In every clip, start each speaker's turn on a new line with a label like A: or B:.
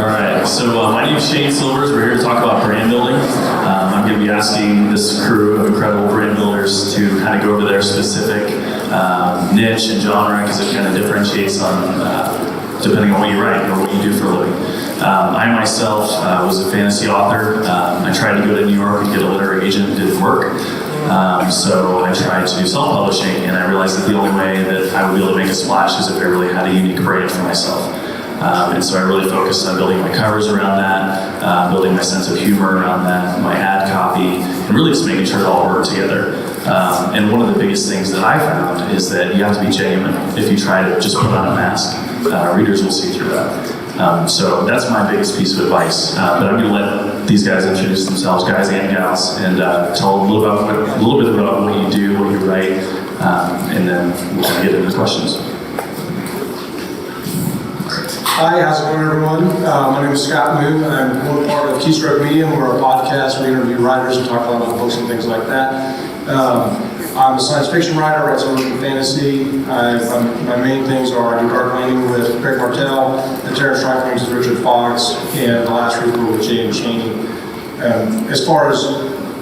A: right, so my name is Shayne. We're here to talk about brand building. I'm going to be asking this crew of incredible brand builders to kind of go over their specific niche and genre, because it kind of differentiates on depending on what you write or what you do for a living. I myself was a fantasy author. I tried to go to New York and get a literary agent. It didn't work. So I tried to do self-publishing, and I realized that the only way that I would be able to make a splash is if I really had a unique brand for myself. And so I really focused on building my covers around that, building my sense of humor around that, my ad copy, and really just making sure it all worked together. And one of the biggest things that I found is that you have to be genuine. If you try to just put on a mask, readers will see through that. So that's my biggest piece of advice. But I'm going to let these guys introduce themselves, guys and gals, and tell a little bit about what you do, what you write, and then we'll kind of get into questions.
B: Hi, how's it going, everyone? My name is Scott Moon. I'm one part of Keystroke Medium. We're a podcast. We interview writers and talk a lot about books and things like that. I'm a science fiction writer, write some fantasy. My main things are I do Dark Landing with Craig Martelle, The Terror Strike Wings with Richard Fox, and The Last Reaper with Shayne. As far as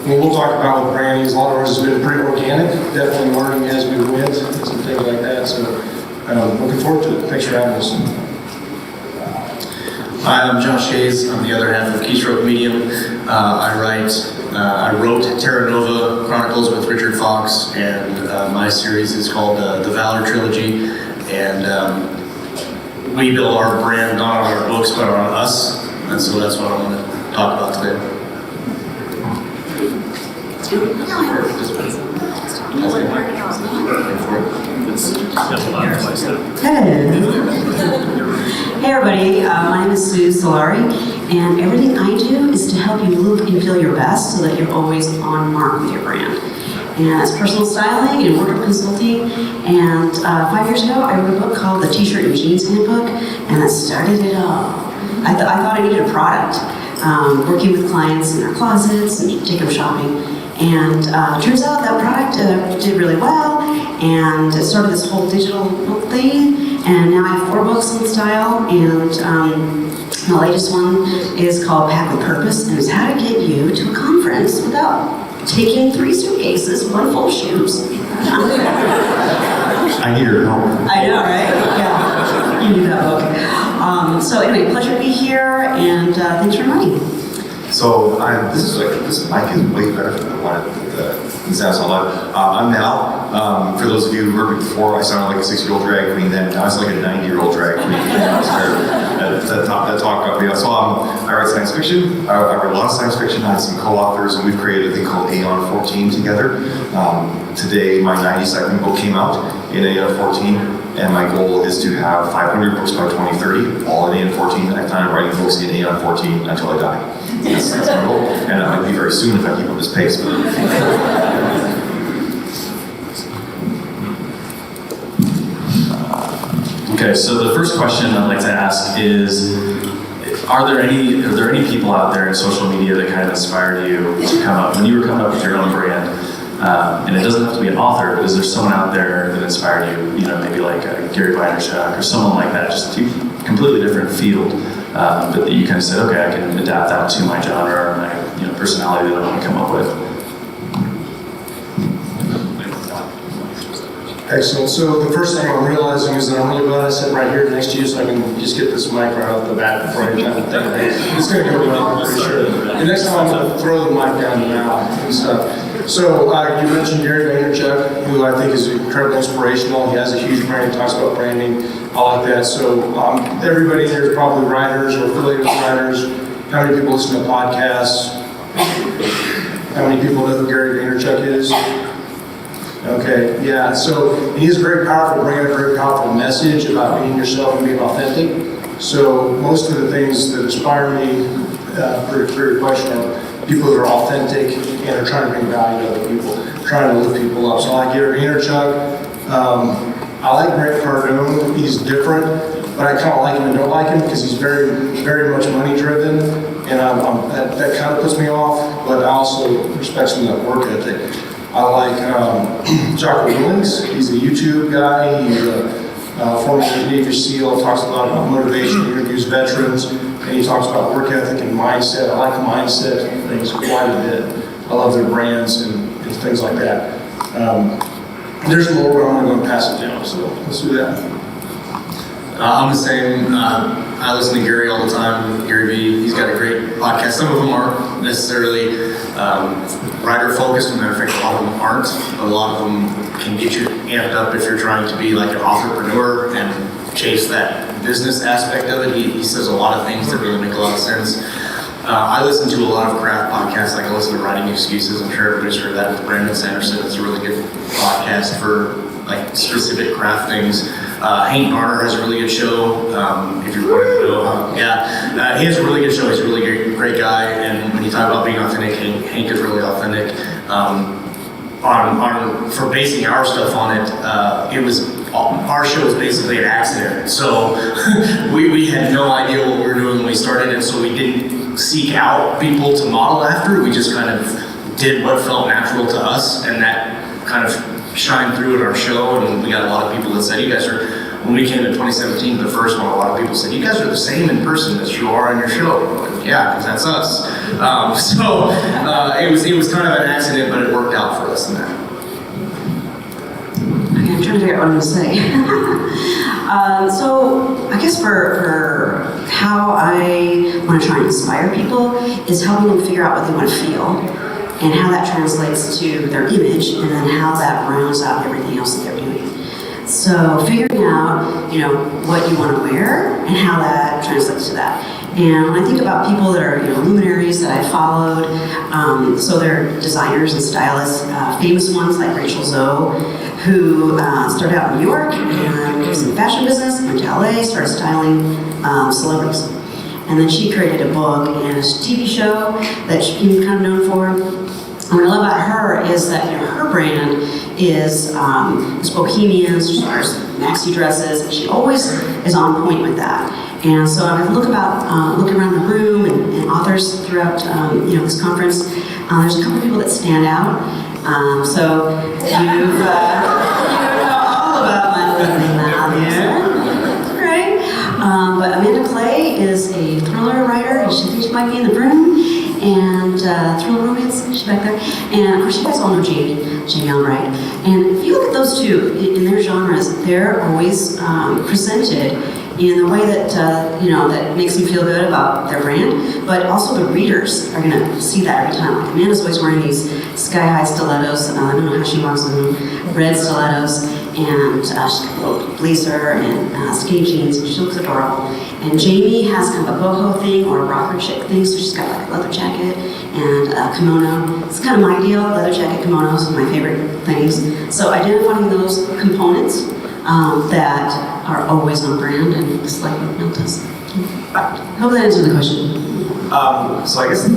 B: what we'll talk about with branding, a lot of ours has been pretty organic, definitely learning as we went, and some things like that. So looking forward to it. Thanks for having us.
C: Hi, I'm Josh Hayes. I'm the other half of Keystroke Medium. I wrote Terra Nova Chronicles with Richard Fox, and my series is called the Valor Trilogy. And we build our brand not on our books, but on us. And so that's what I'm going to talk about today.
D: Hey everybody, my name is Suze, Solari, and everything I do is to help you look and feel your best so that you're always on mark with your brand. And it's personal styling and wardrobe consulting, and 5 years ago I wrote a book called The T-Shirt and Jeans Handbook, and that started it all. I thought I needed a product, working with clients in their closets and take them shopping. And turns out that product did really well, and it started this whole digital book thing. And now I have 4 books on style, and the latest one is called Pack with Purpose, and it's how to get you to a conference without taking 3 suitcases, 1 full of shoes.
E: I need your help.
D: I know, right? Yeah, you need that book. So anyway, pleasure to be here, and thanks for inviting me.
E: So this mic is way better than the one that sounds a lot. I'm Mal. For those of you who heard me before, I sounded like a 6-year-old drag queen then. Now I sound like a 90-year-old drag queen. That talk about me. So I write science fiction. I write a lot of science fiction. I have some co-authors, and we've created a thing called Aeon 14 together. Today, my 92nd book came out in Aeon 14. And my goal is to have 500 books by 2030, all in Aeon 14. I plan on writing books in Aeon 14 until I die. That's my goal. And that might be very soon if I keep up this pace.
A: Okay, so the first question I'd like to ask is, are there any people out there in social media that kind of inspired you to come up when you were coming up with your own brand? And it doesn't have to be an author, but is there someone out there that inspired you? You know, maybe like Gary Vaynerchuk or someone like that, just a completely different field, but that you kind of said, okay, I can adapt that to my genre or my personality that I want to come up with.
B: Excellent. So the first thing I'm realizing is that I'm really glad I sit right here next to you, so I can just get this mic right off the bat before I have to think. It's going to go well, I'm pretty sure. The next time I'm going to throw the mic down now and stuff. So you mentioned Gary Vaynerchuk, who I think is incredibly inspirational. He has a huge brand, he talks about branding. I like that. So everybody here is probably writers or affiliated with writers. How many people listen to podcasts? How many people know who Gary Vaynerchuk is? Okay, yeah, so he has a very powerful brand, a very powerful message about being yourself and being authentic. So most of the things that inspire me for your question are people that are authentic and are trying to bring value to other people, trying to lift people up. So I like Gary Vaynerchuk. I like Grant Cardone. He's different, but I kind of like him and don't like him because he's very, very much money driven, and that kind of puts me off, but I also respect some of that work ethic. I like Jocko Willings. He's a YouTube guy. He's former Navy SEAL, talks a lot about motivation, interviews veterans, and he talks about work ethic and mindset. I like mindset things quite a bit. I love their brands and things like that. There's more, but I'm going to pass it down, so let's do that.
C: I'm the same. I listen to Gary all the time, Gary Vee. He's got a great podcast. Some of them aren't necessarily writer-focused. As a matter of fact, a lot of them aren't. A lot of them can get you amped up if you're trying to be like an entrepreneur and chase that business aspect of it. He says a lot of things that really make a lot of sense. I listen to a lot of craft podcasts. Like I listen to Writing Excuses. I'm sure everybody's heard that with Brandon Sanderson. It's a really good podcast for like specific craft things. Hank Garner has a really good show. If you're wanting to know, he has a really good show. He's a really great guy. And when you talk about being authentic, Hank is really authentic. For basing our stuff on it, our show was basically an accident. So we had no idea what we were doing when we started, and so we didn't seek out people to model after. We just kind of did what felt natural to us, and that kind of shined through in our show. And we got a lot of people that said, you guys are, when we came to 2017, the first one, a lot of people said, you guys are the same in person as you are on your show. We're like, yeah, because that's us. It was kind of an accident, but it worked out for us in that.
D: Okay, I'm trying to figure out what I'm going to say. So I guess for how I want to try and inspire people is helping them figure out what they want to feel and how that translates to their image and then how that rounds out everything else that they're doing. So figuring out, what you want to wear and how that translates to that. And when I think about people that are, luminaries that I followed, so they're designers and stylists, famous ones like Rachel Zoe, who started out in New York and was in the fashion business, went to LA, started styling celebrities. And then she created a book and a TV show that she became kind of known for. And what I love about her is that her brand is bohemian, she wears maxi dresses, and she always is on point with that. And so I look around the room and authors throughout this conference. There's a couple of people that stand out. So you know all about my living out there, right? But Amanda Clay is a thriller writer, and she thinks she might be in the room. And thriller romance, she's back there. And of course, you guys all know Shayne Albright. And if you look at those two in their genres, they're always presented in a way that that makes them feel good about their brand. But also the readers are going to see that every time. Like Amanda's always wearing these sky-high stilettos. I don't know how she walks in them. Red stilettos, and she's got a little blazer and skinny jeans, and she looks adorable. And Jamie has kind of a boho thing or a rocker chick thing, so she's got like a leather jacket and a kimono. It's kind of my deal. Leather jacket, kimonos are my favorite things. So identifying those components that are always on brand, and just like what Mel does. Hope that answered the question.
E: So I guess I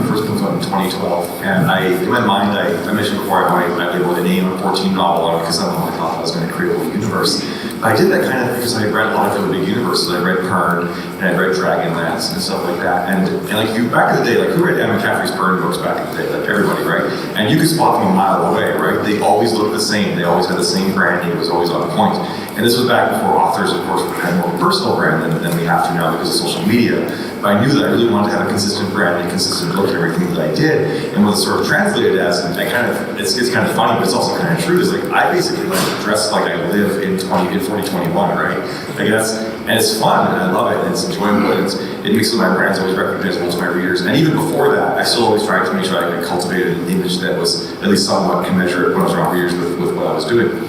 E: first book out in 2012, and in my mind, I mentioned before I labeled a name a 14 novel on it because I thought I was going to create a little universe. But I did that kind of because I read a lot of really big universes. I read Pern, and I read Dragonlance and stuff like that. And like back in the day, like who read Emma McCaffrey's Pern books back in the day? Like everybody, right? And you could spot them a mile away, right? They always looked the same. They always had the same branding. It was always on point. And this was back before authors, of course, had more personal brand than we have to now because of social media. But I knew that I really wanted to have a consistent brand and a consistent look in everything that I did. And what it sort of translated as, and it's kind of funny, but it's also kind of true, is like I basically dress like I live in 2021, right? Like and it's fun, and I love it, and it's enjoyable, and it makes my brands always recognizable to my readers. And even before that, I still always tried to make sure I cultivated an image that was at least somewhat commensurate when I was around readers with what I was doing.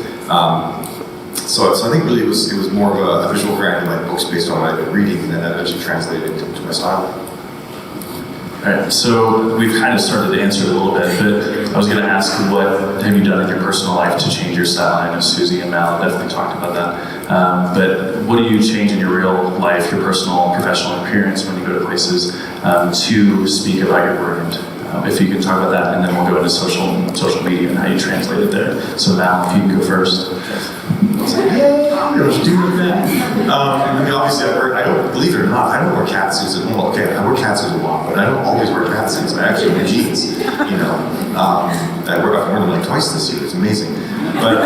E: So I think really it was more of a visual brand in my books based on what I've been reading, and then that eventually translated into my style.
A: All right, so we've kind of started to answer it a little bit, but I was going to ask, what have you done in your personal life to change your style? I know Suze and Mal definitely talked about that. But what do you change in your real life, your personal, professional appearance when you go to places to speak about your brand? If you can talk about that, and then we'll go into social media and how you translate it there. So Mal, if you can go first.
E: Yay! I was doing that. I mean, obviously, I don't, believe it or not, I don't wear catsuits at all. Okay, I wear catsuits a lot, but I don't always wear catsuits. I actually wear jeans. I wear about more than like twice this year. It's amazing. But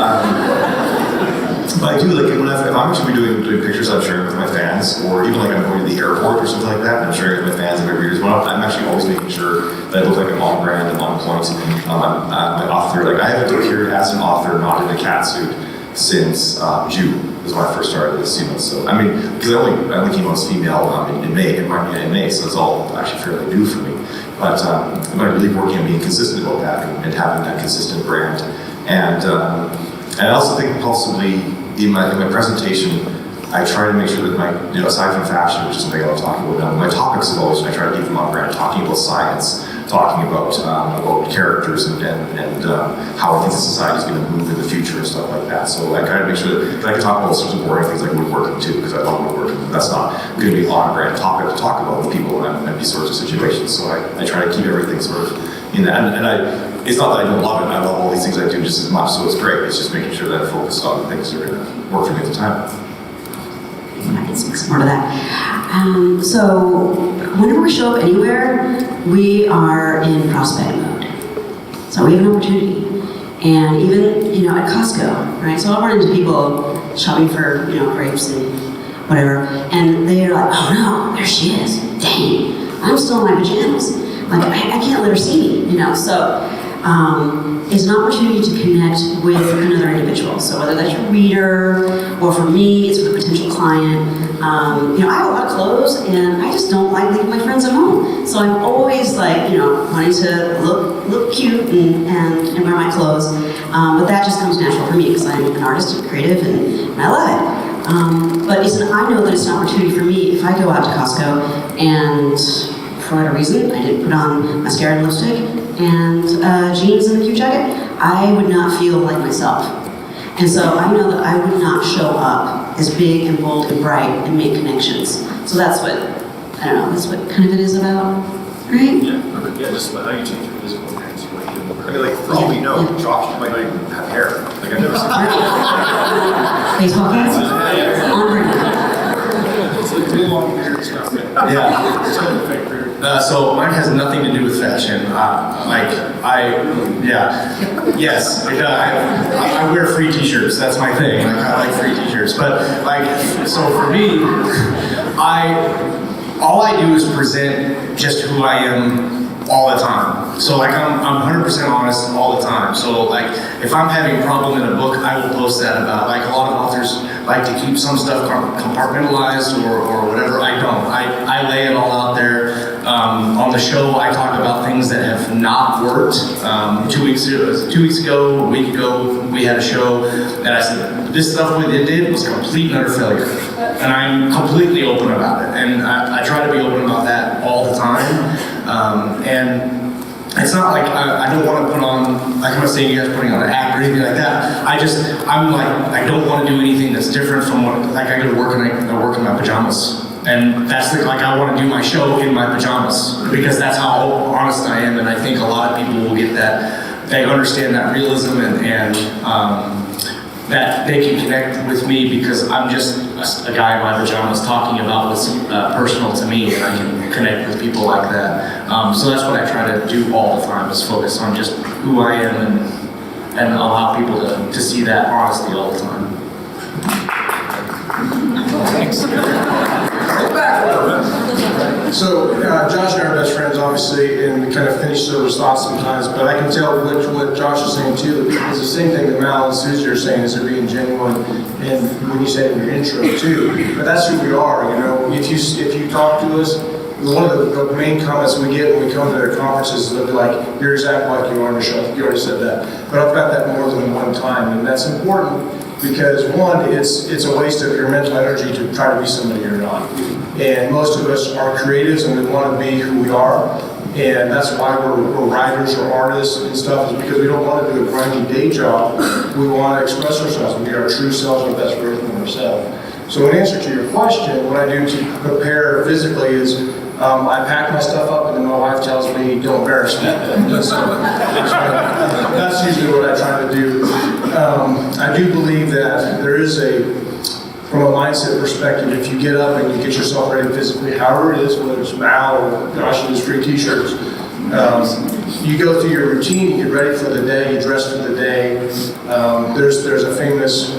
E: But I do, like, if I'm actually doing pictures I'm sharing with my fans, or even like I'm going to the airport or something like that, and I'm sharing it with my fans and my readers, I'm actually always making sure that I look like I'm on brand and on point. I'm an author, like I haven't appeared as an author not in a cat suit since June. Was when I first started this, so I mean, because I only came out as female in May, so it's all actually fairly new for me. But I'm really working on being consistent about that and having that consistent brand. And I also think possibly in my presentation, I try to make sure that aside from fashion, which is something I'll talk about now, my topics have always, I try to keep them on brand, talking about science, talking about characters and how I think the society is going to move in the future and stuff like that. So I kind of make sure that I can talk about all sorts of boring things like woodworking too, because I love woodworking. That's not going to be an on-brand topic to talk about with people in these sorts of situations. So I try to keep everything sort of in that. And it's not that I don't love it. I love all these things I do just as much, so it's great. It's just making sure that I focus on the things that are going to work for me at the time.
D: I can speak some more to that. So whenever we show up anywhere, we are in prospect mode. So we have an opportunity. And even, at Costco, right? So I'll run into people shopping for, grapes and whatever, and they're like, oh no, there she is. Dang, I'm still in my pajamas. Like, I can't let her see me, So it's an opportunity to connect with another individual. So whether that's your reader, or for me, it's with a potential client. I have a lot of clothes, and I just don't like leaving my friends at home. So I'm always like, wanting to look cute and wear my clothes. But that just comes natural for me because I'm an artist and creative, and I love it. But I know that it's an opportunity for me if I go out to Costco and for whatever reason, I didn't put on mascara and lipstick and jeans and a cute jacket, I would not feel like myself. And so I know that I would not show up as big and bold and bright and make connections. So that's what, that's what kind of it is about, right?
F: Yeah, just how you change your physical appearance. I mean, like, for all we know, Josh might not even have hair. Like, I've never seen hair.
D: Baseball caps? On brand.
F: It's like too long beard stuff.
C: Yeah.
F: It's kind of a fake beard.
C: So mine has nothing to do with fashion. Yes, I wear free t-shirts. That's my thing. I like free t-shirts. But so for me, all I do is present just who I am all the time. So I'm 100% honest all the time. So if I'm having a problem in a book, I will post that about. A lot of authors like to keep some stuff compartmentalized or whatever. I don't. I lay it all out there. On the show, I talk about things that have not worked. 2 weeks ago, a week ago, we had a show that I said, this stuff we did was complete and utter failure. And I'm completely open about it. And I try to be open about that all the time. And it's not like I don't want to put on, I'm not saying you guys are putting on an act or anything like that. I don't want to do anything that's different from what, I go to work and I work in my pajamas. And that's I want to do my show in my pajamas because that's how honest I am, and I think a lot of people will get that. They understand that realism and that they can connect with me because I'm just a guy in my pajamas talking about what's personal to me, and I can connect with people like that. So that's what I try to do all the time, is focus on just who I am and allow people to see that honesty all the time.
F: Thanks.
B: So Josh and I are best friends, obviously, and we kind of finish those thoughts sometimes, but I can tell what Josh is saying too. It's the same thing that Mal and Suze are saying, is they're being genuine, and when you say in your intro too. But that's who we are, If you talk to us, one of the main comments we get when we come to their conferences is they'll be like, you're exactly like you are on the show. You already said that. But I've got that more than one time, and that's important because one, it's a waste of your mental energy to try to be somebody you're not. And most of us are creatives and we want to be who we are. And that's why we're writers or artists and stuff, is because we don't want to do a grindy day job. We want to express ourselves and be our true selves, our best version of ourselves. So in answer to your question, what I do to prepare physically is I pack my stuff up and then my wife tells me, don't embarrass me. That's usually what I try to do. I do believe that there is from a mindset perspective, if you get up and you get yourself ready physically, however it is, whether it's Mal or Josh's free t-shirts, you go through your routine, you get ready for the day, you dress for the day. There's a famous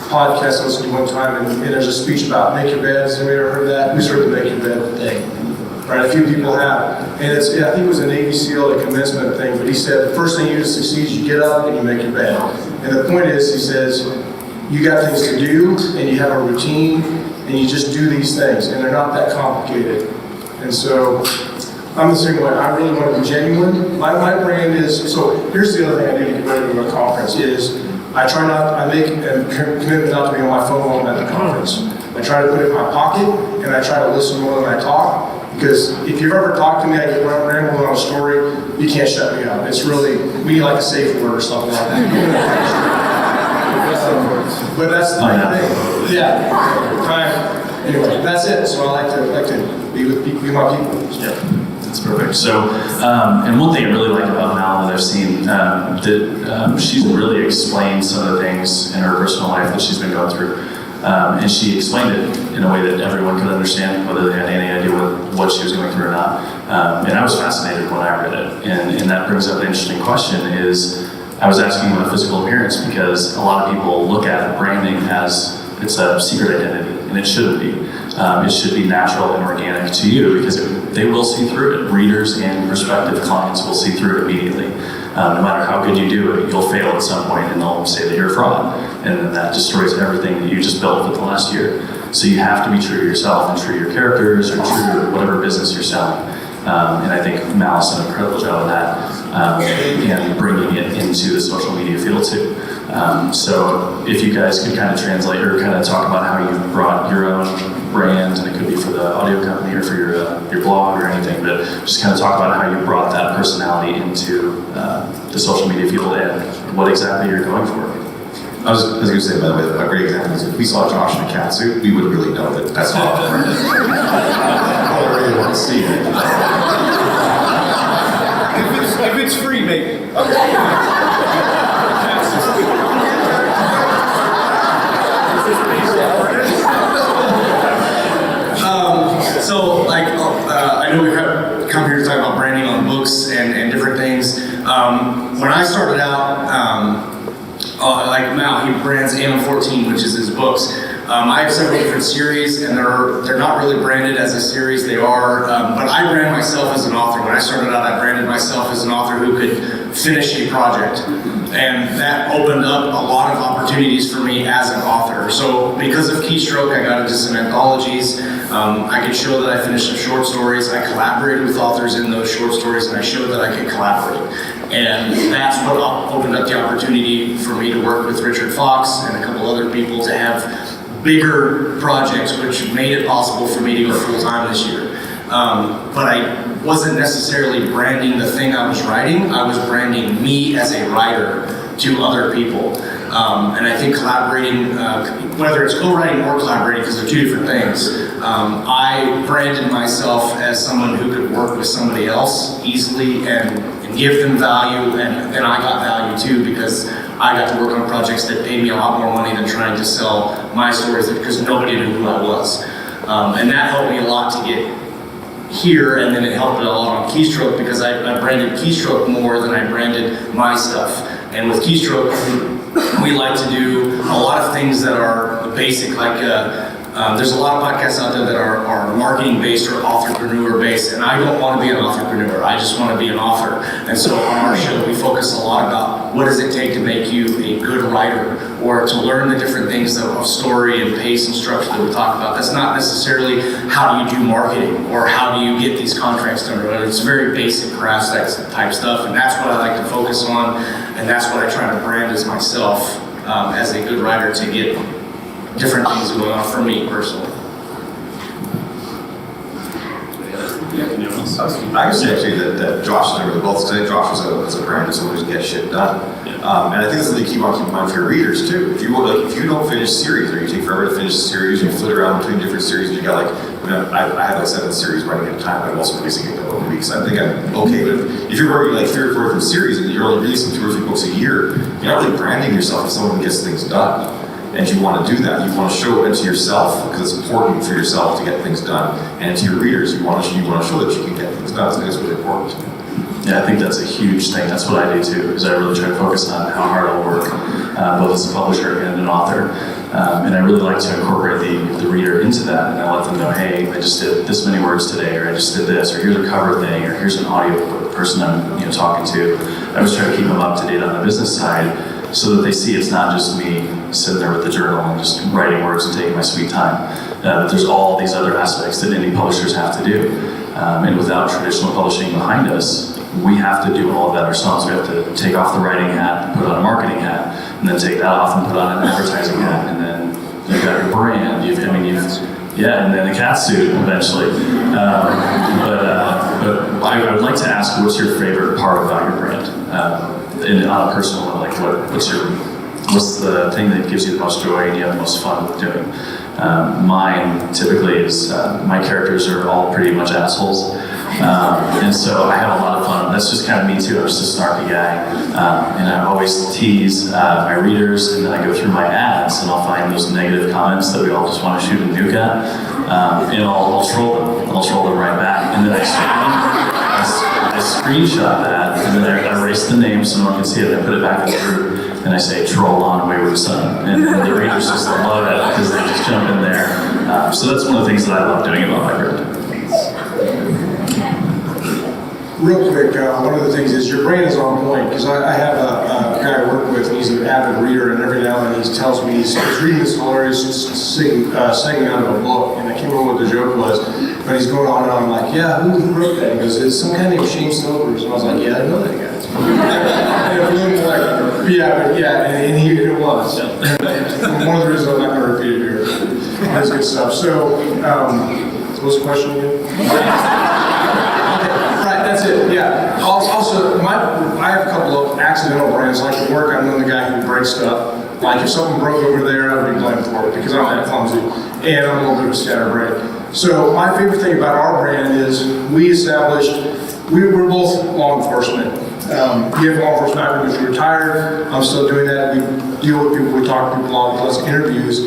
B: podcast I listened to one time, and there's a speech about make your bed. Has anybody ever heard that? Who's heard the make your bed thing? Right, a few people have. And I think it was a Navy SEAL, a commencement thing, but he said the first thing you do to succeed is you get up and you make your bed. And the point is, he says, you got things to do, and you have a routine, and you just do these things, and they're not that complicated. And so, I'm the same way. I really want to be genuine. My brand is, so here's the other thing I do to get ready to a conference is, I make a commitment not to be on my phone while I'm at the conference. I try to put it in my pocket, and I try to listen more than I talk, because if you've ever talked to me, I get rambling on a story, you can't shut me up. It's really, we need like a safe word or something like that. But that's the thing. Yeah. Anyway, that's it. So I like to be my people.
A: Yeah, that's perfect. So, and one thing I really like about Mal that I've seen, that she's really explained some of the things in her personal life that she's been going through. And she explained it in a way that everyone could understand, whether they had any idea what she was going through or not. And I was fascinated when I read it. And that brings up an interesting question is, I was asking about physical appearance because a lot of people look at branding as it's a secret identity, and it shouldn't be. It should be natural and organic to you because they will see through it. Readers and prospective clients will see through it immediately. No matter how good you do it, you'll fail at some point and they'll say that you're a fraud. And then that destroys everything that you just built for the last year. So you have to be true to yourself and true to your characters or true to whatever business you're selling. And I think Mal has done an incredible job of that and bringing it into the social media field too. So if you guys could kind of translate or kind of talk about how you brought your own brand, and it could be for the audio company or for your blog or anything, but just kind of talk about how you brought that personality into the social media field and what exactly you're going for.
E: I was going to say, by the way, a great example is if we saw Josh in a cat suit, we would really know that that's not the brand. I really want to see it.
F: If it's free, maybe.
C: So, like, I know we've come here to talk about branding on books and different things. When I started out, like Mal, he brands AM14, which is his books. I have several different series, and they're not really branded as a series. They are, but I brand myself as an author. When I started out, I branded myself as an author who could finish a project, and that opened up a lot of opportunities for me as an author. So because of Keystroke, I got into some anthologies. I could show that I finished some short stories. I collaborated with authors in those short stories, and I showed that I could collaborate. And that's what opened up the opportunity for me to work with Richard Fox and a couple other people to have bigger projects, which made it possible for me to go full-time this year. But I wasn't necessarily branding the thing I was writing. I was branding me as a writer to other people. And I think collaborating, whether it's co-writing or collaborating, because they're two different things, I branded myself as someone who could work with somebody else easily and give them value, and I got value too, because I got to work on projects that paid me a lot more money than trying to sell my stories because nobody knew who I was. And that helped me a lot to get here, and then it helped a lot on Keystroke because I branded Keystroke more than I branded my stuff. And with Keystroke, we like to do a lot of things that are basic, like there's a lot of podcasts out there that are marketing based or entrepreneur based, and I don't want to be an entrepreneur. I just want to be an author. And so on our show, we focus a lot about what does it take to make you a good writer, or to learn the different things of story and pace and structure that we talk about. That's not necessarily how do you do marketing or how do you get these contracts done. It's very basic crafts type stuff, and that's what I like to focus on, and that's what I try to brand as myself as a good writer to get different things going on for me personally.
E: I can say actually that Josh and I really both say Josh was a brand, so we just get shit done. And I think that's something to keep in mind for your readers too. If you don't finish a series, or you take forever to finish a series, you flit around between different series, and you got I have like 7 series running at a time, but I'm also releasing it over weeks. I think I'm okay with if you're working like 3 or 4 different series and you're only releasing 2 or 3 books a year, you're not really branding yourself as someone who gets things done. And you want to do that. You want to show it to yourself because it's important for yourself to get things done, and to your readers, you want to show that you can get things done. So I think it's really important to me.
A: Yeah, I think that's a huge thing. That's what I do too, is I really try to focus on how hard I'll work, both as a publisher and an author. And I really like to incorporate the reader into that, and I let them know, hey, I just did this many words today, or I just did this, or here's a cover thing, or here's an audio person I'm talking to. I always try to keep them up to date on the business side, so that they see it's not just me sitting there with the journal and just writing words and taking my sweet time. There's all these other aspects that indie publishers have to do. And without traditional publishing behind us, we have to do all of that ourselves. We have to take off the writing hat, put on a marketing hat, and then take that off and put on an advertising hat, and then you've got your brand, and then a cat suit eventually. But I would like to ask, what's your favorite part about your brand? On a personal level, like what's the thing that gives you the most joy and you have the most fun with doing? Mine typically is my characters are all pretty much assholes, and so I have a lot of fun. That's just kind of me too. I'm just a snarky guy, and I always tease my readers, and then I go through my ads and I'll find those negative comments that we all just want to shoot a nuke at, and I'll troll them. I'll troll them right back, and then I screenshot that, and then I erase the name so no one can see it, and I put it back in the group, and I say, troll on, wayward son. And the readers just love it, because they just jump in there. So that's one of the things that I love doing about my brand.
B: Real quick, one of the things is your brand is on point, because I have a guy I work with, and he's an avid reader, and every now and then he tells me he's reading this hilarious segment out of a book, and I can't remember what the joke was, but he's going on and on, I'm like, yeah, who wrote that? He goes, it's some guy named Shayne. And I was like, yeah, I know that guy. And it blew me like, and it was. One of the reasons I'm not going to repeat it here. That's good stuff. So, what's the question again? That's it, yeah. Also, I have a couple of accidental brands. Like at work, I'm the guy who breaks stuff. Like if something broke over there, I would be blamed for it because I'm that clumsy. And I'm a little bit of a scatterbrain. So my favorite thing about our brand is we're both law enforcement. We have law enforcement background because we're retired. I'm still doing that. We deal with people, we talk to people, lots of interviews.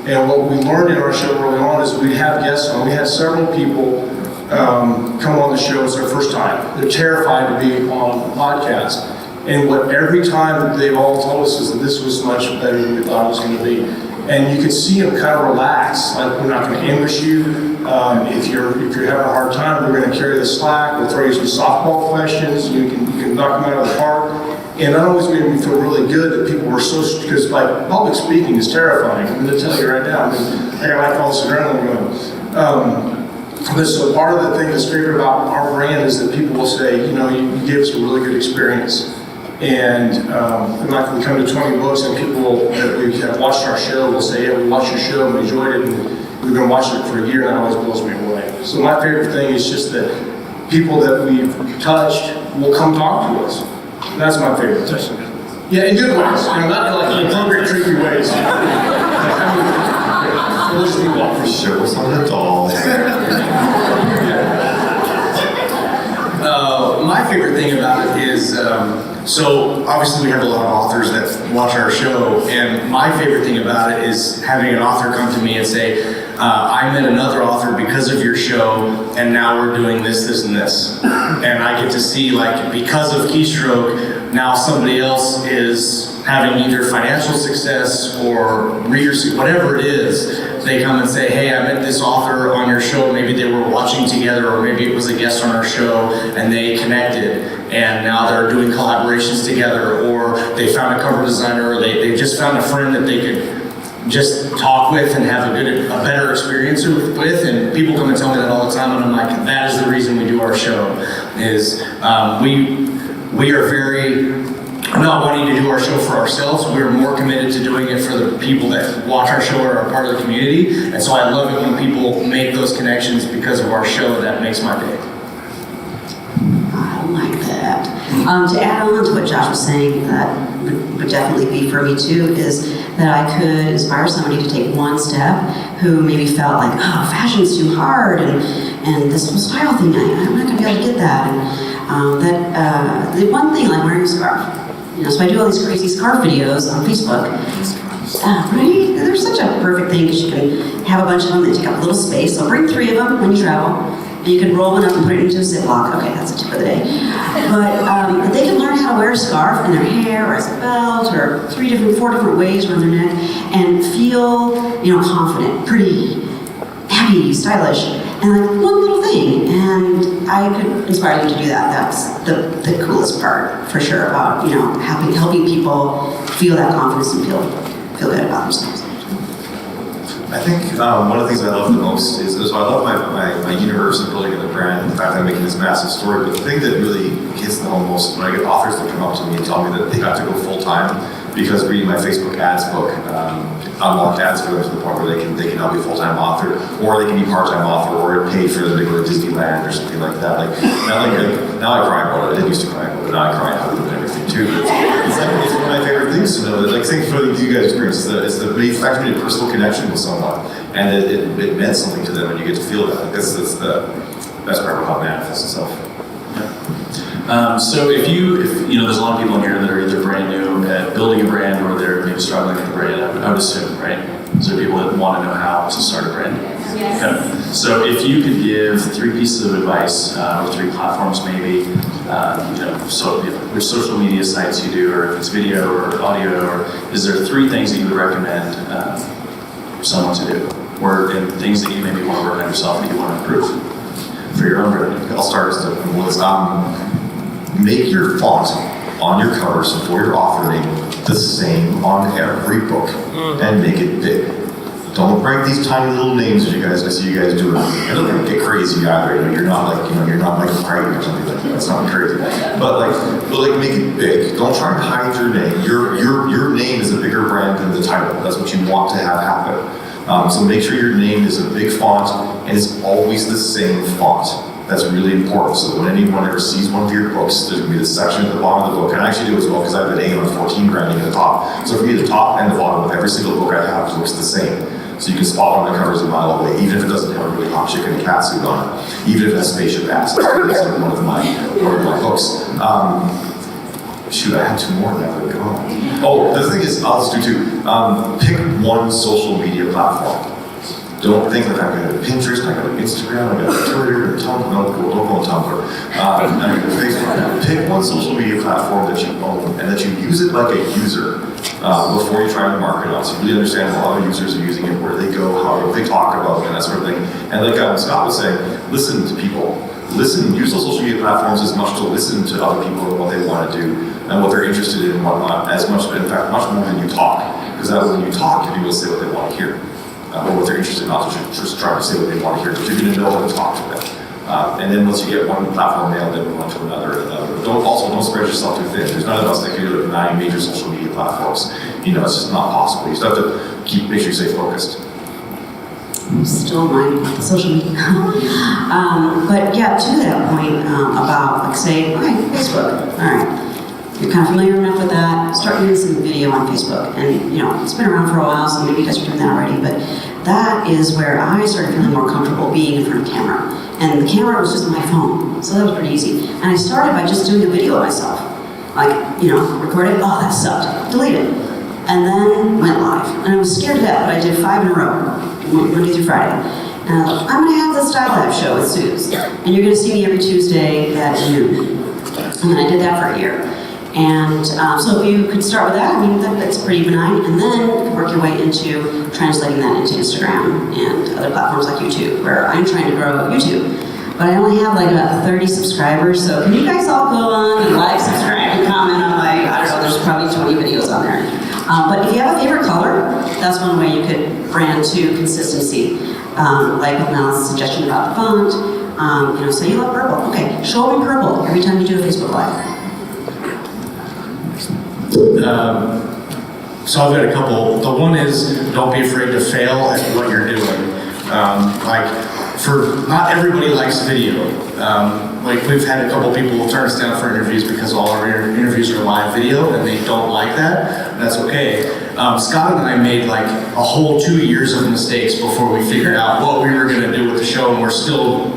B: And what we learned in our show early on is we have guests on. We had several people come on the show. It's their first time. They're terrified to be on a podcast. And what every time they've all told us is that this was much better than we thought it was going to be. And you can see them kind of relax. Like, we're not going to ambush you. If you're having a hard time, we're going to carry the slack. We'll throw you some softball questions. You can knock them out of the park. And that always made me feel really good that people were because like public speaking is terrifying. I'm going to tell you right now. I got like all this adrenaline going. But so part of the thing that's great about our brand is that people will say, you gave us a really good experience. And like we come to 20Books and people that we have watched our show will say, yeah, we watched your show and we enjoyed it, and we've been watching it for a year, and that always blows me away. So my favorite thing is just that people that we've touched will come talk to us. That's my favorite thing. Yeah, in good ways, not like inappropriate, creepy ways.
E: Show us on the doll.
C: My favorite thing about it is, so obviously we have a lot of authors that watch our show, and my favorite thing about it is having an author come to me and say, I met another author because of your show, and now we're doing this, this, and this. And I get to see, like, because of Keystroke, now somebody else is having either financial success or readership, whatever it is. They come and say, hey, I met this author on your show. Maybe they were watching together, or maybe it was a guest on our show, and they connected. And now they're doing collaborations together, or they found a cover designer, or they just found a friend that they could just talk with and have a better experience with. And people come and tell me that all the time, and I'm like, that is the reason we do our show. Is we are very not wanting to do our show for ourselves. We're more committed to doing it for the people that watch our show or are part of the community. And so I love it when people make those connections because of our show. That makes my day.
D: I like that. To add on to what Josh was saying, that would definitely be for me too, is that I could inspire somebody to take one step who maybe felt like, oh, fashion's too hard, and this whole style thing, I'm not going to be able to get that. And the one thing, like wearing a scarf. So I do all these crazy scarf videos on Facebook. Right? They're such a perfect thing because you can have a bunch of them that take up a little space. So bring 3 of them when you travel. And you could roll one up and put it into a Ziploc. Okay, that's a tip of the day. But they can learn how to wear a scarf in their hair or as a belt or 4 different ways around their neck and feel, confident, pretty, happy, stylish, and like one little thing. And I could inspire them to do that. That's the coolest part for sure about, helping people feel that confidence and feel good about themselves.
E: I think one of the things I love the most is so I love my universe and building of the brand and the fact that I'm making this massive story, but the thing that really hits the home most when I get authors that come up to me and tell me that they got to go full-time because reading my Facebook ads book unlocked ads for them to the point where they can now be a full-time author, or they can be part-time author, or paid for them to go to Disneyland or something like that. Now I cry about it. I didn't used to cry about it, but now I cry about it and everything too. It's one of my favorite things to know that, like, same for you guys experience. It's the fact that you made a personal connection with someone, and it meant something to them, and you get to feel that. Like, that's the best part about how it manifests itself.
A: So if there's a lot of people in here that are either brand new at building a brand or they're maybe struggling with a brand, I would assume, right? Is there people that want to know how to start a brand? Yes. Okay. So if you could give 3 pieces of advice, or 3 platforms maybe, which social media sites you do, or if it's video or audio, or is there 3 things that you would recommend someone to do? And things that you maybe want to work on yourself that you want to improve for your own brand?
E: I'll start as make your font on your covers for your author name the same on every book, and make it big. Don't write these tiny little names as I see you guys doing. And don't get crazy either. You're not like Crichton or something like that. It's not crazy. But make it big. Don't try and hide your name. Your name is a bigger brand than the title. That's what you want to have happen. So make sure your name is a big font and it's always the same font. That's really important. So when anyone ever sees one of your books, there's going to be this section at the bottom of the book. And I actually do as well because I have an A on 14 branding at the top. So for me, the top and the bottom of every single book I have looks the same. So you can spot one of the covers a mile away, even if it doesn't have a really hot chicken and cat suit on it, even if it has spaceship ass. That's like one of my books. Shoot, I had 2 more that would go. Oh, the thing is, I'll just do 2. Pick one social media platform. Don't think that I'm going to Pinterest, I'm going to Instagram, I'm going to Twitter, Tumblr. No, don't go on Tumblr. I'm going to Facebook. Pick one social media platform that you own and that you use it like a user before you try to market on. So you really understand how other users are using it, where they go, what they talk about, and that sort of thing. And like Scott was saying, listen to people. Use those social media platforms as much to listen to other people and what they want to do and what they're interested in and whatnot, as much, in fact, much more than you talk. Because that way when you talk, you'll be able to say what they want to hear. Or what they're interested in, not just trying to say what they want to hear, but you're going to know how to talk to them. And then once you get one platform nailed, then move on to another. Don't spread yourself too thin. There's none of us that can do 9 major social media platforms. It's just not possible. You still have to make sure you stay focused.
D: Still my social media. But yeah, to that point about say, Facebook. All right. You're kind of familiar enough with that, start doing some video on Facebook. And it's been around for a while, so maybe you guys are doing that already, but that is where I started feeling more comfortable being in front of camera. And the camera was just on my phone, so that was pretty easy. And I started by just doing a video of myself. Record it, oh, that sucked, delete it. And then went live. And I was scared to death, but I did 5 in a row, Monday through Friday. And I thought, I'm gonna have the Style Lab show with Suze. And you're gonna see me every Tuesday at noon. And I did that for a year. And so if you could start with that, that's pretty benign, and then you can work your way into translating that into Instagram and other platforms like YouTube, where I'm trying to grow YouTube. But I only have about 30 subscribers, so can you guys all go on and like, subscribe, and comment on there's probably 20 videos on there. But if you have a favorite color, that's one way you could brand to consistency. Like with Mel's suggestion about the font, say you love purple. Okay, show me purple every time you do a Facebook Live.
C: So I've got a couple. The one is, don't be afraid to fail at what you're doing. Not everybody likes video. We've had a couple people turn us down for interviews because all our interviews are live video and they don't like that. That's okay. Scott and I made a whole 2 years of mistakes before we figured out what we were going to do with the show, and we're still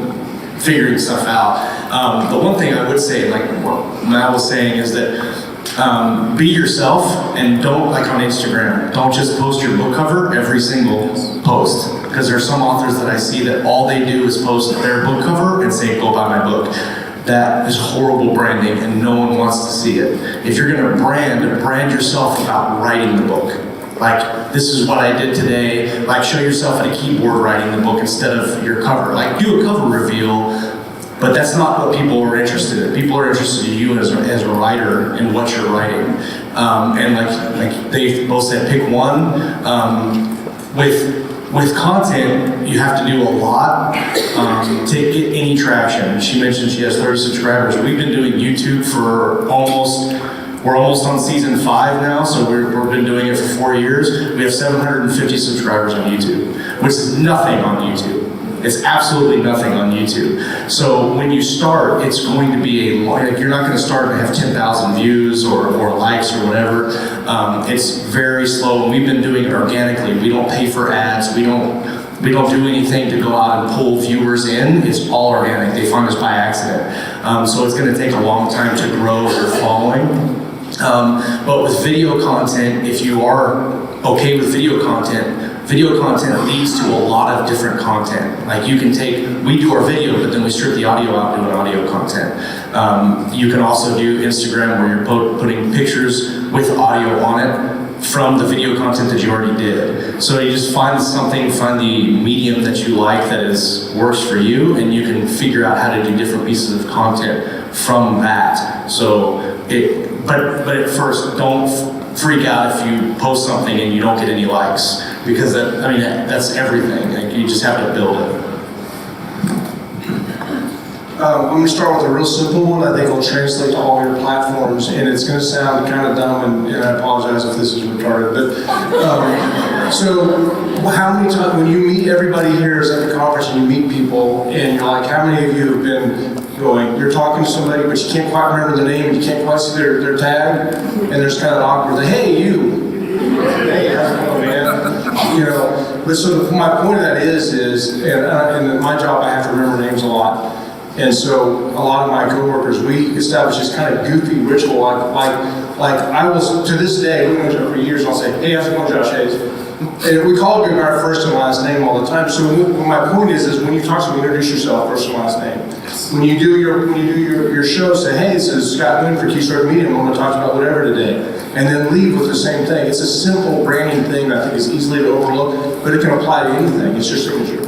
C: figuring stuff out. The one thing I would say, what Mal was saying, is that be yourself, and don't, on Instagram, don't just post your book cover every single post. because there are some authors that I see that all they do is post their book cover and say, go buy my book. That is horrible branding and no one wants to see it. If you're gonna brand yourself about writing the book. Like, this is what I did today. Like, show yourself at a keyboard writing the book instead of your cover. Like, do a cover reveal, but that's not what people are interested in. People are interested in you as a writer and what you're writing. And like they both said, pick one. With content, you have to do a lot to get any traction. She mentioned she has 30 subscribers. We've been doing YouTube for we're almost on season 5 now, so we've been doing it for 4 years. We have 750 subscribers on YouTube, which is nothing on YouTube. It's absolutely nothing on YouTube. So when you start, it's going to be like, you're not going to start and have 10,000 views or likes or whatever. It's very slow, and we've been doing it organically. We don't pay for ads. We don't do anything to go out and pull viewers in. It's all organic. They find us by accident. So it's going to take a long time to grow your following. But with video content, if you are okay with video content leads to a lot of different content. Like we do our video, but then we strip the audio out and do an audio content. You can also do Instagram where you're putting pictures with audio on it from the video content that you already did. So you just find the medium that you like that works for you, and you can figure out how to do different pieces of content from that. But at first, don't freak out if you post something and you don't get any likes, because that's everything. Like, you just have to build it.
B: I'm going to start with a real simple one. I think will translate to all your platforms, and it's going to sound kind of dumb, and I apologize if this is retarded. But so, how many times when you meet everybody here is at the conference and you meet people, and you're like, how many of you have been going? You're talking to somebody, but you can't quite remember the name, you can't quite see their tag, and there's kind of awkward. Hey, you. Hey, how's it going, man? You know. But so my point of that is, and in my job I have to remember names a lot. And so a lot of my coworkers, we established this kind of goofy ritual, like I was, to this day, we've known each other for years, and I'll say, hey, how's it going, Josh Hayes? And we call it by our first and last name all the time. So my point is when you talk to me, introduce yourself, first and last name. When you do your show, say, hey, this is Scott Moon for Keystroke Media, and I'm going to talk about whatever today. And then leave with the same thing. It's a simple branding thing that I think is easily to overlook, but it can apply to anything. It's your signature.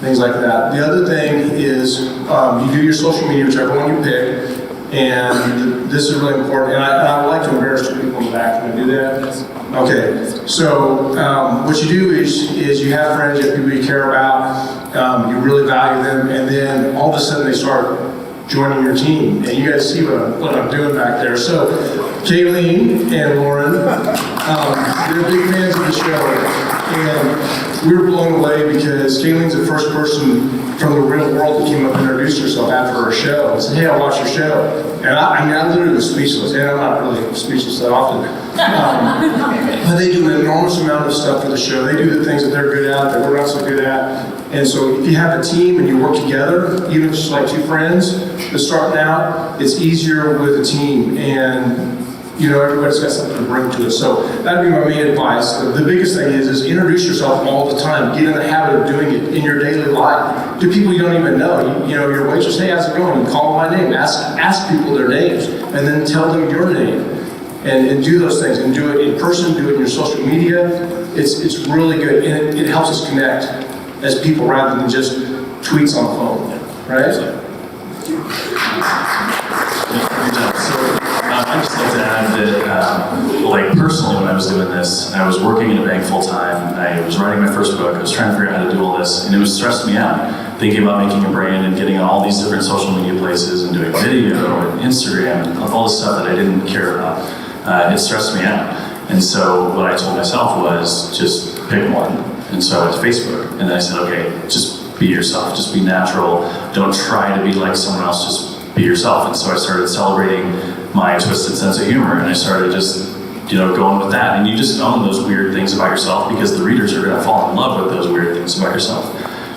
B: Things like that. The other thing is you do your social media, whichever one you pick, and this is really important, and I would like to embarrass two people in the back. Can I do that? Okay, so what you do is you have friends, you have people you care about, you really value them, and then all of a sudden they start joining your team, and you guys see what I'm doing back there. So Kayleen and Lauren, they're big fans of the show, and we were blown away because Kayleen's the first person from the real world that came up and introduced herself after her show and said, hey, I watched your show. And I literally was speechless, and I'm not really speechless that often. But they do an enormous amount of stuff for the show. They do the things that they're good at, that we're not so good at. And so if you have a team and you work together, even if it's just like two friends that's starting out, it's easier with a team. And you know, everybody's got something to bring to it. So that'd be my main advice. The biggest thing is introduce yourself all the time. Get in the habit of doing it in your daily life to people you don't even know. You know, your waitress, hey, how's it going? You call them my name. Ask people their names, and then tell them your name. And do those things, and do it in person, do it in your social media. It's really good, and it helps us connect as people rather than just tweets on the phone, right?
A: I'd just like to add that, like personally, when I was doing this, I was working in a bank full time. I was writing my first book. I was trying to figure out how to do all this, and it was stressing me out. Thinking about making a brand and getting on all these different social media places and doing video and Instagram and all this stuff that I didn't care about. It stressed me out. And so what I told myself was just pick one. And so I went to Facebook, and then I said, okay, just be yourself, just be natural. Don't try to be like someone else, just be yourself. And so I started celebrating my twisted sense of humor, and I started just, going with that. And you just own those weird things about yourself because the readers are gonna fall in love with those weird things about yourself.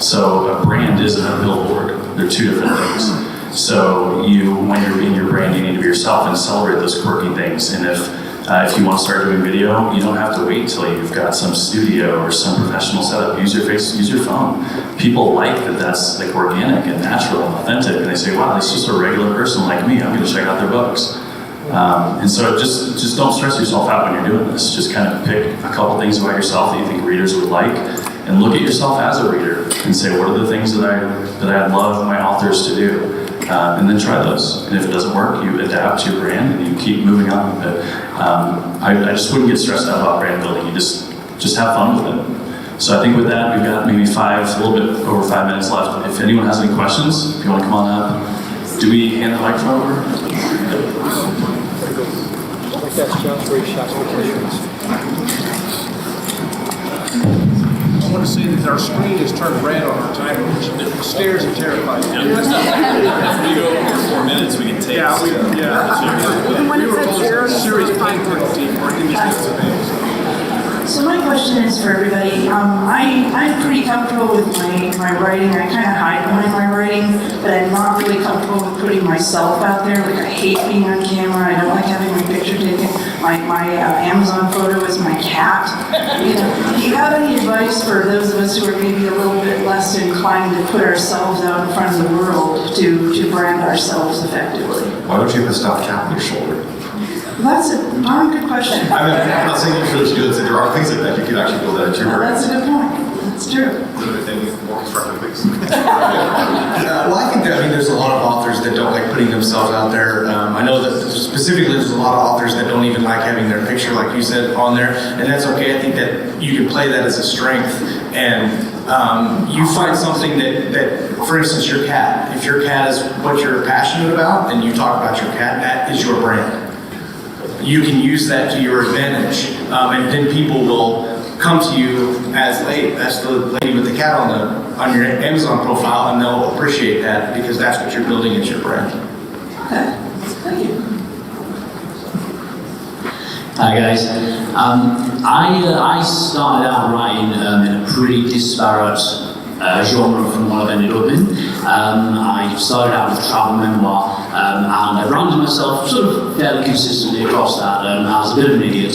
A: So a brand isn't a billboard. They're two different things. So when you're being your brand, you need to be yourself and celebrate those quirky things. And if If you want to start doing video, you don't have to wait till you've got some studio or some professional setup. Use your face, use your phone. People like that that's like organic and natural and authentic, and they say, wow, this is just a regular person like me. I'm going to check out their books. And so just don't stress yourself out when you're doing this. Just kind of pick a couple things about yourself that you think readers would like, and look at yourself as a reader and say, what are the things that I'd love my authors to do? And then try those. And if it doesn't work, you adapt your brand and you keep moving on. But I just wouldn't get stressed out about brand building. You just have fun with it. So I think with that, we've got maybe a little bit over 5 minutes left. If anyone has any questions, if you want to come on up. Do we hand the microphone over?
G: I think that's John's three shots for questions.
B: I want to say that our screen is turned red on our timer, which scares and terrifies me.
A: If we go over 4 minutes, we can take.
H: When it says zero,
B: Serious pain penalty for industry.
H: So my question is for everybody. I'm pretty comfortable with my writing. I kind of hide behind my writing, but I'm not really comfortable with putting myself out there. Like I hate being on camera. I don't like having my picture taken. My Amazon photo is my cat. You know, do you have any advice for those of us who are maybe a little bit less inclined to put ourselves out in front of the world to brand ourselves effectively?
E: Why don't you have a stuffed cat on your shoulder?
H: Well, that's a darn good question.
E: I'm not saying you should do this. There are things like that. You can actually build that into your
H: Well,
E: brand.
H: that's a good point. That's true.
F: More constructive things.
C: Well, I think there's a lot of authors that don't like putting themselves out there. I know that specifically there's a lot of authors that don't even like having their picture, like you said, on there, and that's okay. I think that you can play that as a strength, and you find something that, for instance, your cat. If your cat is what you're passionate about, and you talk about your cat, that is your brand. You can use that to your advantage, and then people will come to you as, hey, that's the lady with the cat on your Amazon profile, and they'll appreciate that because that's what you're building as your brand.
H: Okay. Thank you.
I: Hi guys. I started out writing in a pretty disparate genre from what I've ended up in. I started out with travel memoir, and I branded myself sort of fairly consistently across that as a bit of an idiot.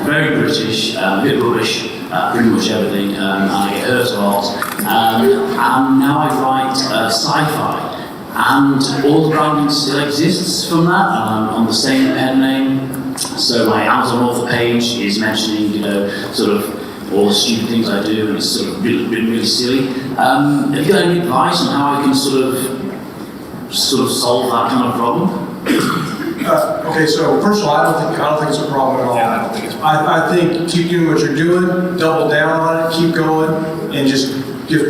I: Very British, a bit rubbish, pretty much everything, and I get hurt a lot. And now I write sci-fi, and all the branding still exists from that, and I'm on the same pen name. So my Amazon author page is mentioning, sort of all the stupid things I do, and it's sort of really silly. Have you got any advice on how I can sort of solve that kind of problem?
B: Okay, so first of all, I don't think it's a problem at all.
F: Yeah, I don't think it's a
B: I think keep doing what you're doing, double down on it, keep going, and just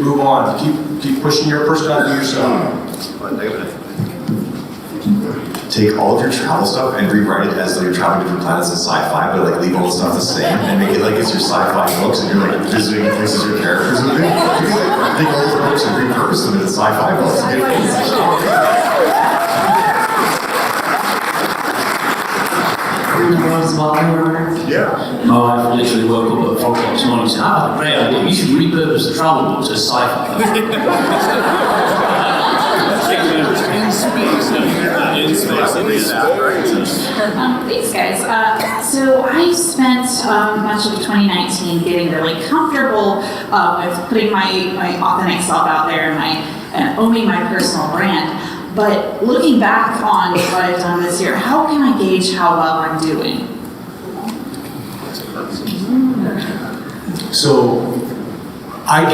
B: move on. Keep pushing your personality yourself.
E: Take all of your travel stuff and rewrite it as though you're traveling to different planets in sci-fi, but like leave all the stuff the same and make it like it's your sci-fi books and you're like visiting places your characters and everything. You can like take all those books and repurpose them into sci-fi books.
F: Yeah.
I: My wife literally woke up at 4 o'clock this morning and said, "I've had a great idea. You should repurpose the travel books as sci-fi."
J: Thanks, guys. So I spent much of 2019 getting really comfortable with putting my authentic self out there and owning my personal brand. But looking back on what I've done this year, how can I gauge how well I'm doing?
C: So I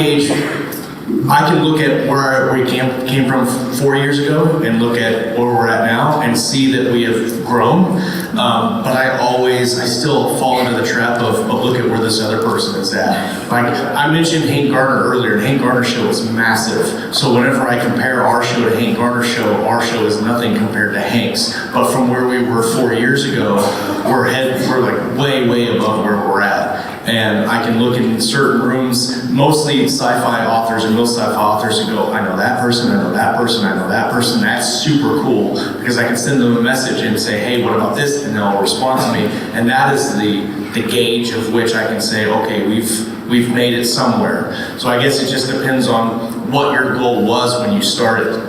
C: can look at where we came from 4 years ago and look at where we're at now and see that we have grown. But I still fall into the trap of look at where this other person is at. Like I mentioned Hank Garner earlier, and Hank Garner's show was massive. So whenever I compare our show to Hank Garner's show, our show is nothing compared to Hank's. But from where we were 4 years ago, we're like way above where we're at. And I can look in certain rooms, mostly sci-fi authors and most sci-fi authors, and go, I know that person, I know that person, I know that person. That's super cool because I can send them a message and say, hey, what about this? And they'll respond to me. And that is the gauge of which I can say, okay, we've made it somewhere. So I guess it just depends on what your goal was when you started.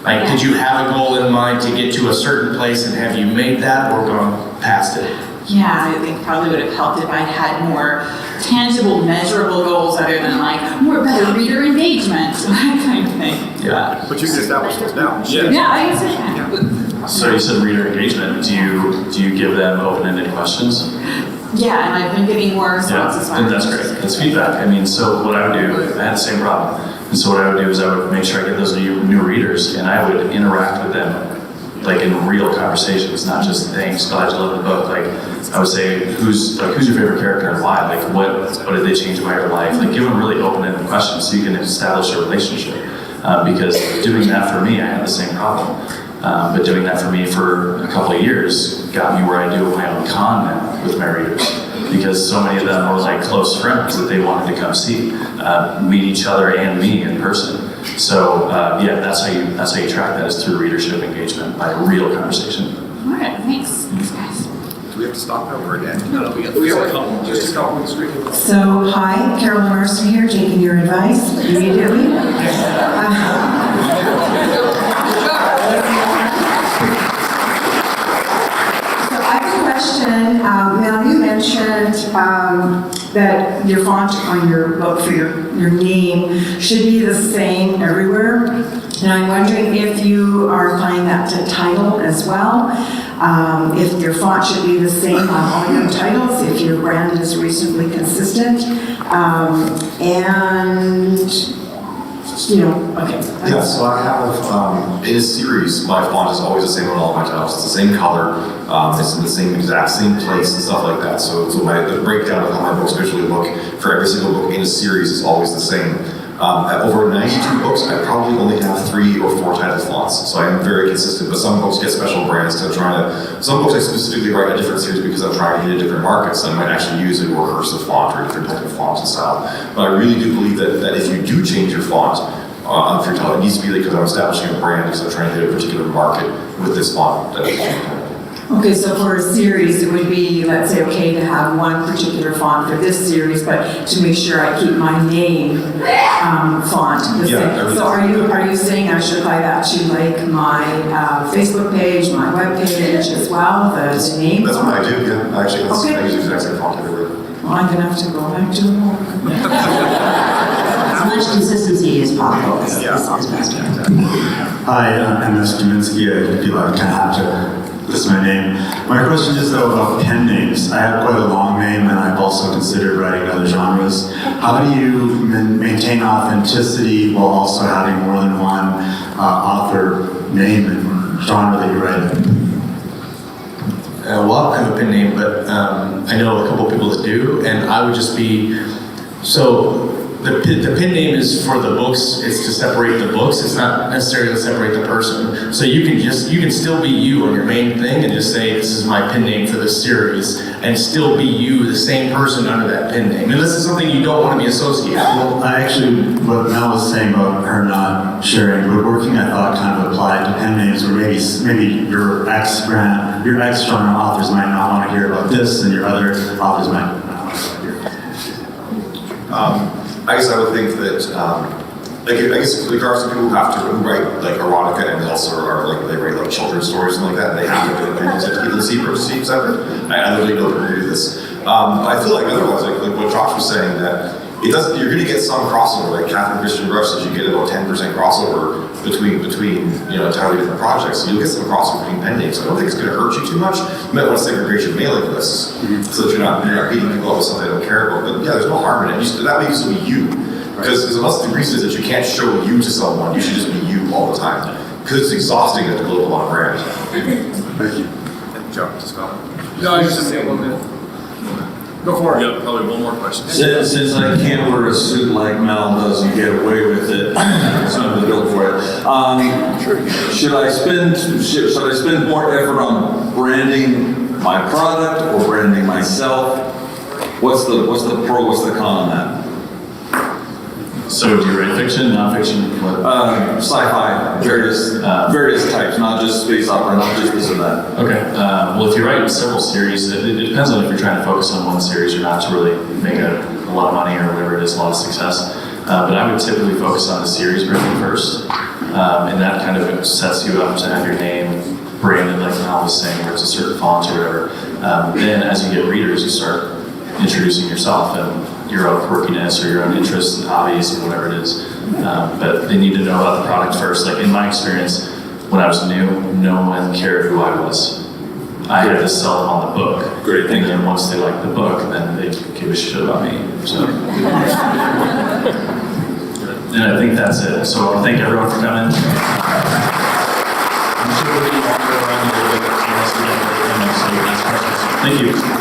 C: Like, did you have a goal in mind to get to a certain place, and have you made that or gone past it?
J: Yeah, I think probably would have helped if I had more tangible, measurable goals other than like more better reader engagement, that kind of thing.
C: Yeah.
F: But you can establish those now.
J: Yeah, I guess I can.
A: So you said reader engagement. Do you give them open-ended questions?
J: Yeah, and I've been getting more responses.
A: Yeah, and that's great. That's feedback. I mean, so what I would do, I had the same problem. And so what I would do is I would make sure I get those new readers, and I would interact with them like in real conversations, not just thanks, glad you love the book. Like I would say, who's your favorite character and why? Like what did they change about your life? Like give them really open-ended questions so you can establish a relationship. Because doing that for me, I had the same problem. But doing that for me for a couple of years got me where I do my own con now with my readers. Because so many of them were like close friends that they wanted to come see, meet each other and me in person. So yeah, that's how you track that, is through readership engagement by real conversation.
J: All right, thanks. Thanks, guys.
F: Do we have to stop now or again? No, we have a couple. Just stop on the screen.
K: So, hi, Carolyn Mercer here, taking your advice immediately. So I have a question. Now, you mentioned that your font on your book for your name should be the same everywhere. And I'm wondering if you are applying that to title as well. If your font should be the same on all your titles, if your brand is reasonably consistent, and, you know, okay.
E: Yeah, so I have, in a series, my font is always the same on all my titles. It's the same color, it's in the same exact same place and stuff like that. So the breakdown of how my books visually look for every single book in a series is always the same. At over 92 books, I probably only have 3 or 4 title fonts, so I am very consistent, but some books get special brands because I'm trying to, some books I specifically write a different series because I'm trying to hit a different market, so I might actually use a more cursive font or a different type of font and style. But I really do believe that if you do change your font, for your title, it needs to be because I'm establishing a brand, because I'm trying to hit a particular market with this font.
K: Okay, so for a series, it would be, let's say, okay to have one particular font for this series, but to make sure I keep my name font the same. So are you saying I should apply that to like my Facebook page, my web page as well, the name?
E: That's what I do, yeah. Actually, I use the exact same font everywhere.
K: Well, I'm gonna have to go back to the work.
D: As much consistency as possible.
F: Yeah.
D: Sounds best.
L: Hi, I'm MS Kaminsky. I feel like I kind of have to list my name. My question is though about pen names. I have quite a long name, and I've also considered writing other genres. How do you maintain authenticity while also having more than one author name and genre that you write in?
C: Well, I have a pen name, but I know a couple people that do, and I would just be, so the pen name is for the books, it's to separate the books, it's not necessarily to separate the person. So you can still be you on your main thing and just say, this is my pen name for this series, and still be you, the same person under that pen name. Unless it's something you don't want to be associated with.
L: Well, I actually, what Mel was saying about her not sharing woodworking, I thought kind of applied to pen names, where maybe your ex-genre authors might not want to hear about this, and your other authors might not want to hear.
E: I guess I would think that, I guess with regards to people who write like erotica and also are like, they write like children's stories and like that, and they have to do it, and keep the secret separate. I literally know people who do this. I feel like otherwise, like what Josh was saying, that it doesn't, you're going to get some crossover, like Catherine Christian Brush says you get about 10% crossover between entirely different projects. So you'll get some crossover between pen names. I don't think it's going to hurt you too much. You might want to segregate your mailing lists so that you're not beating people up with something they don't care about. But yeah, there's no harm in it. That way you can still be you. Because unless the reason is that you can't show you to someone, you should just be you all the time. Because it's exhausting to build on a brand.
L: Thank you.
F: Jump to Scott.
B: No, I was just saying 1 minute. Go for it.
F: Yeah, probably one more question.
M: Since I can't wear a suit like Mal does and get away with it, it's not the bill for it. Should I spend more effort on branding my product or branding myself? What's the pro? What's the con on that?
A: So do you write fiction, nonfiction? What?
M: Sci-fi, various types, not just space opera, not just this or that.
A: Okay. Well, if you write several series, it depends on if you're trying to focus on one series or not to really make a lot of money or whatever it is, a lot of success. But I would typically focus on the series branding first. and that kind of sets you up to have your name branded like Mal was saying, where it's a certain font or whatever. Then as you get readers, you start introducing yourself and your own quirkiness or your own interests and hobbies and whatever it is. But they need to know about the product first. Like in my experience, when I was new, no one cared who I was. I had to sell them on the book.
M: Great.
A: And then once they liked the book, then they give a shit about me. So. And I think that's it. So I thank everyone for coming. I'm sure we can walk around a little bit. So you can ask questions. Thank you.